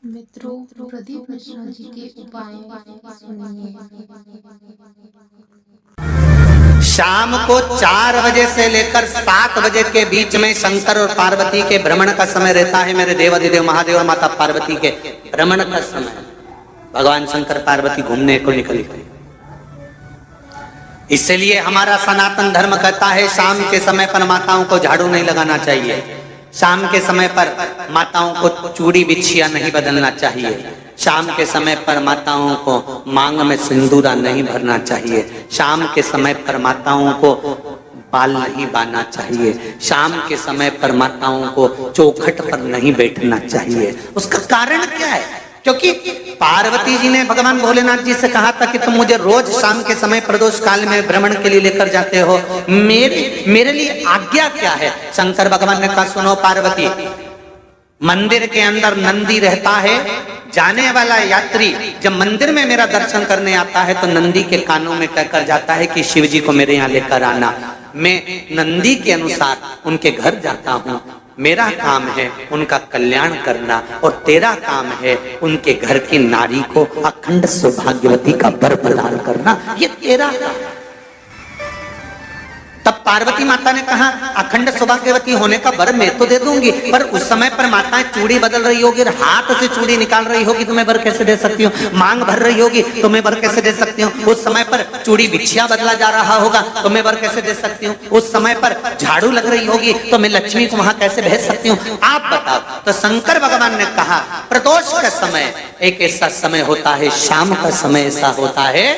मित्रों, प्रदीप मिश्रा जी के उपाय सुनिए। शाम को 4 बजे से लेकर 7 बजे के बीच में शंकर और पार्वती के भ्रमण का समय रहता है। मेरे देवाधिदेव महादेव और माता पार्वती के भ्रमण का समय। भगवान शंकर पार्वती घूमने को निकले। इसलिए हमारा सनातन धर्म कहता है शाम के समय पर माताओं को झाड़ू नहीं लगाना चाहिए। शाम के समय पर माताओं को चूड़ी बिछिया नहीं बदलना चाहिए। शाम के समय पर माताओं को मांग में सिंदूरा नहीं भरना चाहिए। शाम के समय पर माताओं को बाल नहीं बांधना चाहिए। शाम के समय पर माताओं को चौखट पर नहीं बैठना चाहिए। उसका कारण क्या है? क्योंकि पार्वती जी ने भगवान भोलेनाथ जी से कहा था कि तुम मुझे रोज शाम के समय प्रदोष काल में भ्रमण के लिए लेकर जाते हो, मेरे लिए आज्ञा क्या है? शंकर भगवान ने कहा सुनो पार्वती, मंदिर के अंदर नंदी रहता है। जाने वाला यात्री जब मंदिर में मेरा दर्शन करने आता है तो नंदी के कानों में कहकर जाता है कि शिव जी को मेरे यहाँ लेकर आना। मैं नंदी के अनुसार उनके घर जाता हूँ। मेरा काम है उनका कल्याण करना और तेरा काम है उनके घर की नारी को अखंड सौभाग्यवती का वर प्रदान करना। ये तेरा काम। तब पार्वती माता ने कहा अखंड सौभाग्यवती होने का वर मैं तो दे दूंगी, पर उस समय पर माताएं चूड़ी बदल रही होगी और हाथ से चूड़ी निकाल रही होगी तो मैं वर कैसे दे सकती हूँ? मांग भर रही होगी तो मैं वर कैसे दे सकती हूँ? उस समय पर चूड़ी बिछिया बदला जा रहा होगा तो मैं वर कैसे दे सकती हूँ? उस समय पर झाड़ू लग रही होगी तो मैं लक्ष्मी को वहां कैसे भेज सकती हूँ? आप बताओ। तो शंकर भगवान ने कहा प्रदोष का समय एक ऐसा समय होता है, शाम का समय ऐसा होता है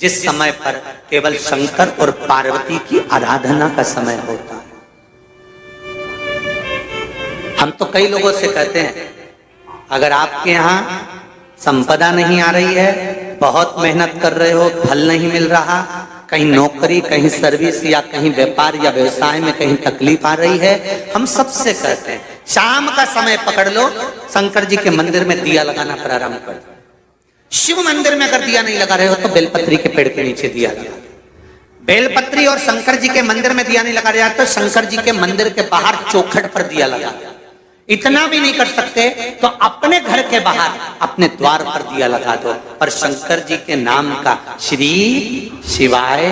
जिस समय पर केवल शंकर और पार्वती की आराधना का समय होता है। हम तो कई लोगों से कहते हैं अगर आपके यहां संपदा नहीं आ रही है, बहुत मेहनत कर रहे हो, फल नहीं मिल रहा, कहीं नौकरी, कहीं सर्विस या कहीं व्यापार या व्यवसाय में कहीं तकलीफ आ रही है, हम सबसे कहते हैं शाम का समय पकड़ लो, शंकर जी के मंदिर में दिया लगाना प्रारंभ कर दो। शिव मंदिर में अगर दिया नहीं लगा रहे हो तो बेलपत्री के पेड़ के नीचे दिया लगा। बेलपत्री और शंकर जी के मंदिर में दिया नहीं लगा रहा तो शंकर जी के मंदिर के बाहर चौखट पर दिया लगा। इतना भी नहीं कर सकते तो अपने घर के बाहर अपने द्वार पर दिया लगा दो। पर शंकर जी के नाम का श्री शिवाय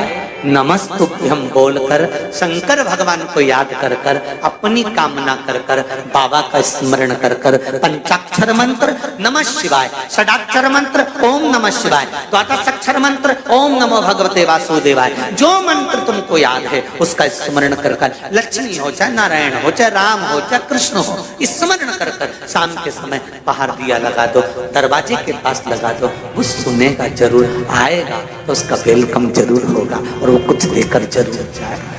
नमस्तुभ्यम बोलकर शंकर भगवान को याद कर कर अपनी कामना कर कर बाबा का स्मरण कर कर पंचाक्षर मंत्र नमः शिवाय, षडाक्षर मंत्र ओम नमः शिवाय, द्वादशाक्षर मंत्र ओम नमो भगवते वासुदेवाय, जो मंत्र तुमको याद है उसका स्मरण कर कर लक्ष्मी हो चाहे नारायण हो चाहे राम हो चाहे कृष्ण हो स्मरण कर कर शाम के समय बाहर दिया लगा दो, दरवाजे के पास लगा दो। वो सुनेगा जरूर, आएगा तो उसका वेलकम जरूर होगा और वो कुछ देकर जरूर जाएगा।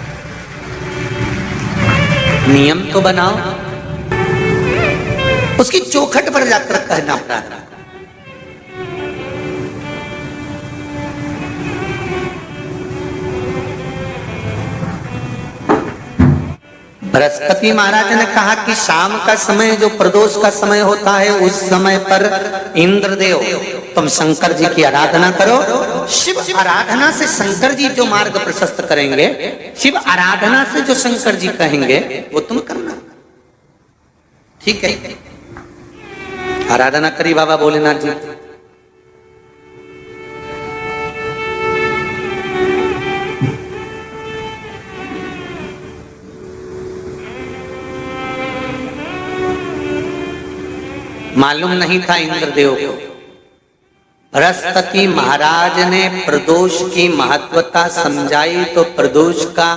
नियम तो बनाओ, उसकी चौखट पर जाकर कहना प्रारंभ। बृहस्पति महाराज ने कहा कि शाम का समय जो प्रदोष का समय होता है उस समय पर इंद्रदेव तुम शंकर जी की आराधना करो। शिव आराधना से शंकर जी जो मार्ग प्रशस्त करेंगे, शिव आराधना से जो शंकर जी कहेंगे वो तुम करना। ठीक है? आराधना करी बाबा भोलेनाथ जी। मालूम नहीं था इंद्रदेव को। बृहस्पति महाराज ने प्रदोष की महत्वता समझाई तो प्रदोष का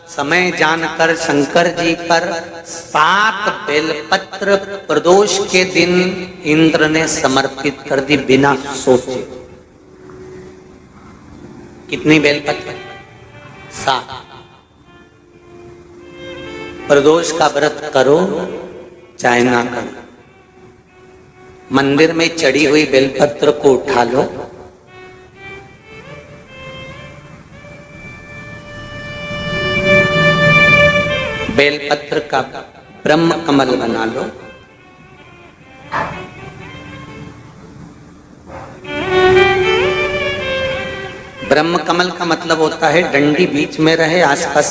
समय जानकर शंकर जी पर 7 बेलपत्र प्रदोष के दिन इंद्र ने समर्पित कर दी बिना सोचे। कितनी बेलपत्र? 7। प्रदोष का व्रत करो चाहे ना करो, मंदिर में चढ़ी हुई बेलपत्र को उठा लो, बेलपत्र का ब्रह्म कमल बना लो, ब्रह्म कमल का मतलब होता है डंडी बीच में रहे, आसपास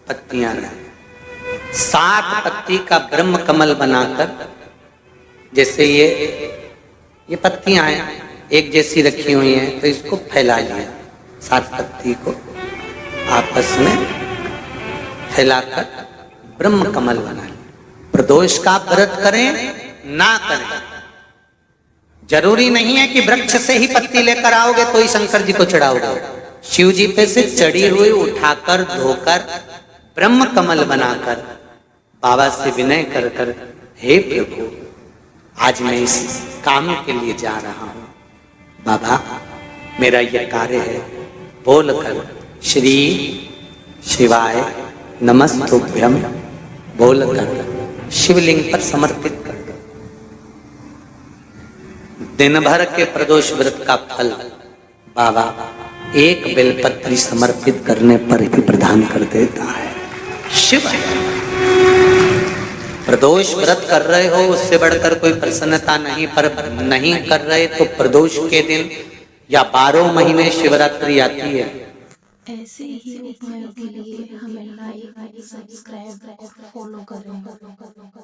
पत्तियां रहे। 7 पत्ती का ब्रह्म कमल बनाकर जैसे ये पत्तियां हैं एक जैसी रखी हुई हैं, तो इसको फैला लिया, 7 पत्ती को आपस में फैलाकर ब्रह्म कमल बना लिया। प्रदोष का व्रत करें ना करें, जरूरी नहीं है कि वृक्ष से ही पत्ती लेकर आओगे तो ही शंकर जी को चढ़ाओगे। शिव जी पे से चढ़ी हुई उठाकर धोकर ब्रह्म कमल बनाकर बाबा से विनय कर कर, हे प्रभु आज मैं इस काम के लिए जा रहा हूं, बाबा मेरा यह कार्य है, बोलकर श्री शिवाय नमस्तुभ्यम बोलकर शिवलिंग पर समर्पित कर दो। दिन भर के प्रदोष व्रत का फल बाबा एक बेलपत्री समर्पित करने पर ही प्रदान कर देता है। शिव प्रदोष व्रत कर रहे हो उससे बढ़कर कोई प्रसन्नता नहीं, पर नहीं कर रहे तो प्रदोष के दिन या 12 महीने शिवरात्रि आती है, ऐसे ही उपायों के लिए हमें लाइक, सब्सक्राइब और फॉलो करें।